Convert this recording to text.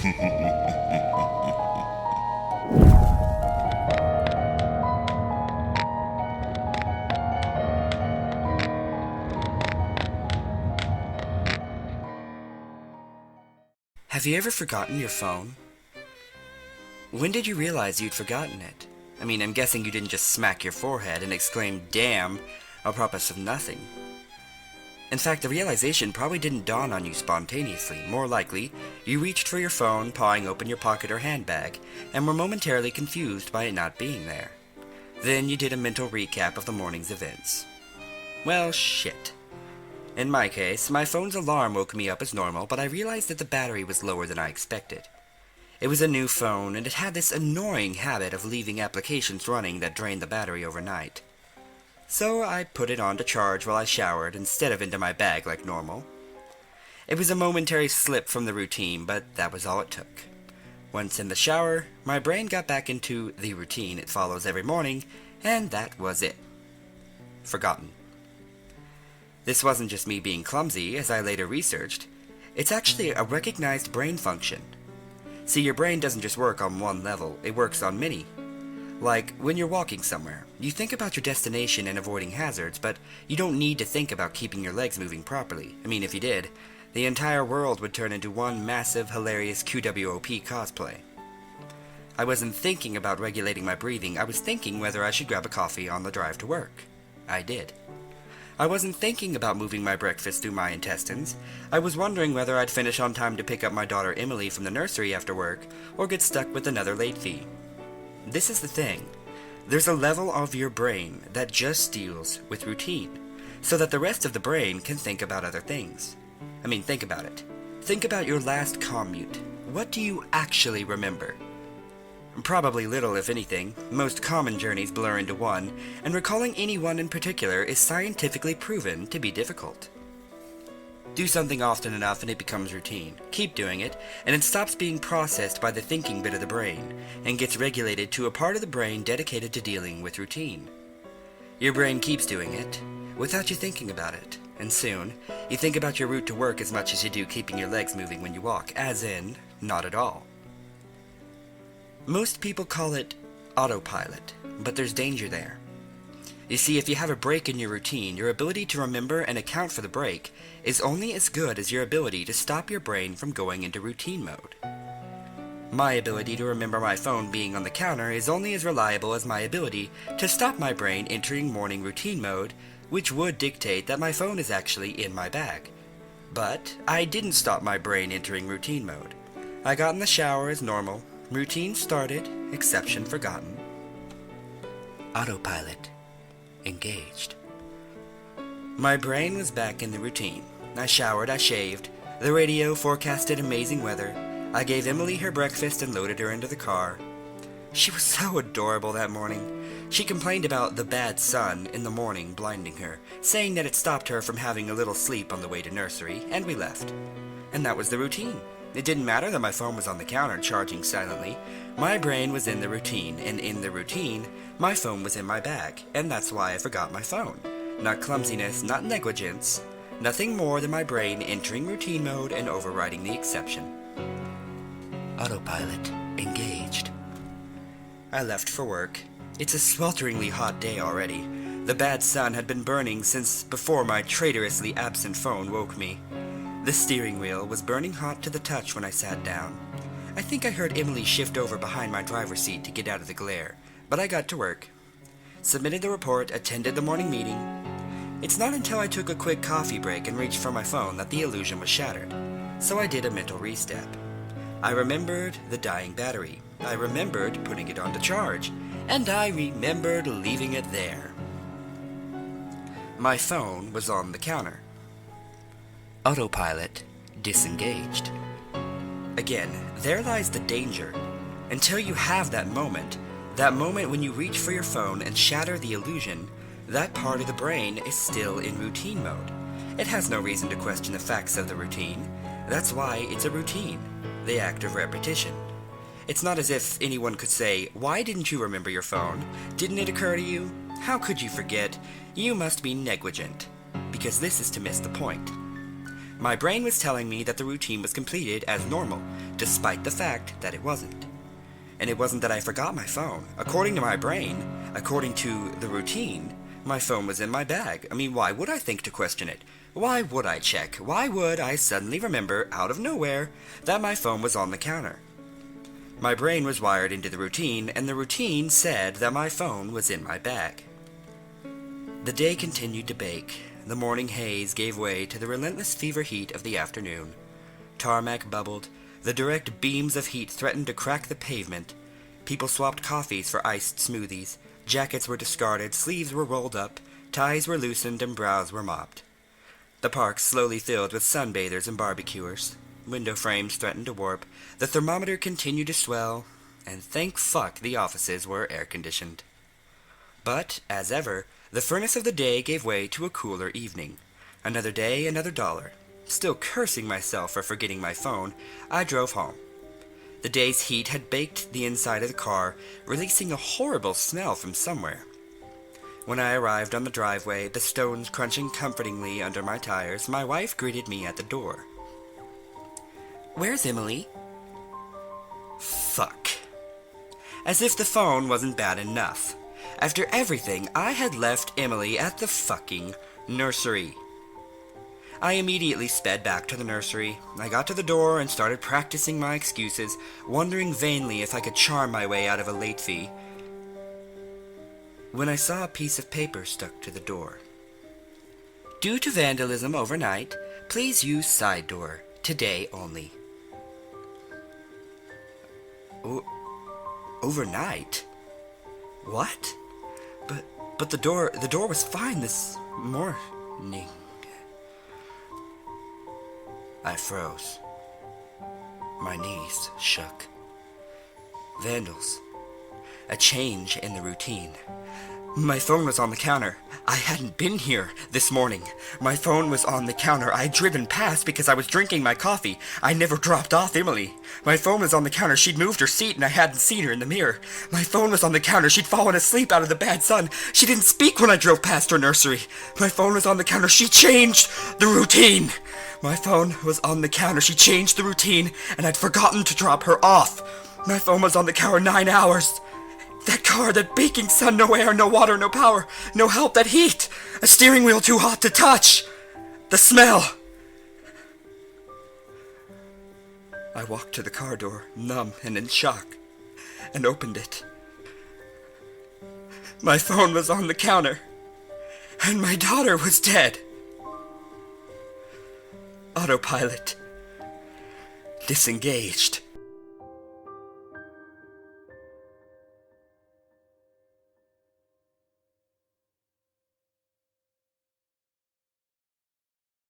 Have you ever forgotten your phone? When did you realize you'd forgotten it? I mean, I'm guessing you didn't just smack your forehead and exclaim, "Damn," apropos of nothing. In fact, the realization probably didn't dawn on you spontaneously. More likely, you reached for your phone, pawing open your pocket or handbag, and were momentarily confused by it not being there. Then you did a mental recap of the morning's events. Well, shit. In my case, my phone's alarm woke me up as normal, but I realized that the battery was lower than I expected. It was a new phone, and it had this annoying habit of leaving applications running that drained the battery overnight. So I put it on to charge while I showered instead of into my bag like normal. It was a momentary slip from the routine, but that was all it took. Once in the shower, my brain got back into the routine it follows every morning, and that was it. Forgotten. This wasn't just me being clumsy, as I later researched. It's actually a recognized brain function. See, your brain doesn't just work on one level, it works on many. Like, when you're walking somewhere, you think about your destination and avoiding hazards, but you don't need to think about keeping your legs moving properly. I mean, if you did, the entire world would turn into one massive, hilarious QWOP cosplay. I wasn't thinking about regulating my breathing, I was thinking whether I should grab a coffee on the drive to work. I did. I wasn't thinking about moving my breakfast through my intestines. I was wondering whether I'd finish on time to pick up my daughter Emily from the nursery after work, or get stuck with another late fee. This is the thing. There's a level of your brain that just deals with routine, so that the rest of the brain can think about other things. I mean, think about it. Think about your last commute. What do you actually remember? Probably little, if anything. Most common journeys blur into one, and recalling any one in particular is scientifically proven to be difficult. Do something often enough and it becomes routine. Keep doing it, and it stops being processed by the thinking bit of the brain, and gets regulated to a part of the brain dedicated to dealing with routine. Your brain keeps doing it, without you thinking about it, and soon, you think about your route to work as much as you do keeping your legs moving when you walk, as in, not at all. Most people call it autopilot, but there's danger there. You see, if you have a break in your routine, your ability to remember and account for the break is only as good as your ability to stop your brain from going into routine mode. My ability to remember my phone being on the counter is only as reliable as my ability to stop my brain entering morning routine mode, which would dictate that my phone is actually in my bag. But I didn't stop my brain entering routine mode. I got in the shower as normal. Routine started, exception forgotten. Autopilot engaged. My brain was back in the routine. I showered, I shaved. The radio forecasted amazing weather. I gave Emily her breakfast and loaded her into the car. She was so adorable that morning. She complained about the bad sun in the morning blinding her, saying that it stopped her from having a little sleep on the way to nursery, and we left. And that was the routine. It didn't matter that my phone was on the counter charging silently. My brain was in the routine, and in the routine, my phone was in my bag, and that's why I forgot my phone. Not clumsiness, not negligence. Nothing more than my brain entering routine mode and overriding the exception. Autopilot engaged. I left for work. It's a swelteringly hot day already. The bad sun had been burning since before my traitorously absent phone woke me. The steering wheel was burning hot to the touch when I sat down. I think I heard Emily shift over behind my driver's seat to get out of the glare, but I got to work. Submitted the report, attended the morning meeting. It's not until I took a quick coffee break and reached for my phone that the illusion was shattered. So I did a mental restep. I remembered the dying battery. I remembered putting it on to charge. And I remembered leaving it there. My phone was on the counter. Autopilot disengaged. Again, there lies the danger. Until you have that moment when you reach for your phone and shatter the illusion, that part of the brain is still in routine mode. It has no reason to question the facts of the routine. That's why it's a routine, the act of repetition. It's not as if anyone could say, "Why didn't you remember your phone? Didn't it occur to you? How could you forget? You must be negligent." Because this is to miss the point. My brain was telling me that the routine was completed as normal, despite the fact that it wasn't. And it wasn't that I forgot my phone. According to my brain, according to the routine, my phone was in my bag. I mean, why would I think to question it? Why would I check? Why would I suddenly remember, out of nowhere, that my phone was on the counter? My brain was wired into the routine, and the routine said that my phone was in my bag. The day continued to bake. The morning haze gave way to the relentless fever heat of the afternoon. Tarmac bubbled. The direct beams of heat threatened to crack the pavement. People swapped coffees for iced smoothies. Jackets were discarded, sleeves were rolled up, ties were loosened, and brows were mopped. The park slowly filled with sunbathers and barbecuers. Window frames threatened to warp. The thermometer continued to swell, and thank fuck the offices were air-conditioned. But, as ever, the furnace of the day gave way to a cooler evening. Another day, another dollar. Still cursing myself for forgetting my phone, I drove home. The day's heat had baked the inside of the car, releasing a horrible smell from somewhere. When I arrived on the driveway, the stones crunching comfortingly under my tires, my wife greeted me at the door. "Where's Emily?" Fuck. As if the phone wasn't bad enough. After everything, I had left Emily at the fucking nursery. I immediately sped back to the nursery. I got to the door and started practicing my excuses, wondering vainly if I could charm my way out of a late fee, when I saw a piece of paper stuck to the door. "Due to vandalism overnight, please use side door. Today only." Overnight? What? But the door was fine this morning. I froze. My knees shook. Vandals. A change in the routine. My phone was on the counter. I hadn't been here this morning. My phone was on the counter. I had driven past because I was drinking my coffee. I never dropped off Emily. My phone was on the counter. She'd moved her seat and I hadn't seen her in the mirror. My phone was on the counter. She'd fallen asleep out of the bad sun. She didn't speak when I drove past her nursery. My phone was on the counter. She changed the routine. My phone was on the counter. She changed the routine and I'd forgotten to drop her off. My phone was on the counter 9 hours. That car, that baking sun, no air, no water, no power, no help, that heat, a steering wheel too hot to touch, the smell. I walked to the car door, numb and in shock, and opened it. My phone was on the counter, and my daughter was dead. Autopilot. Disengaged.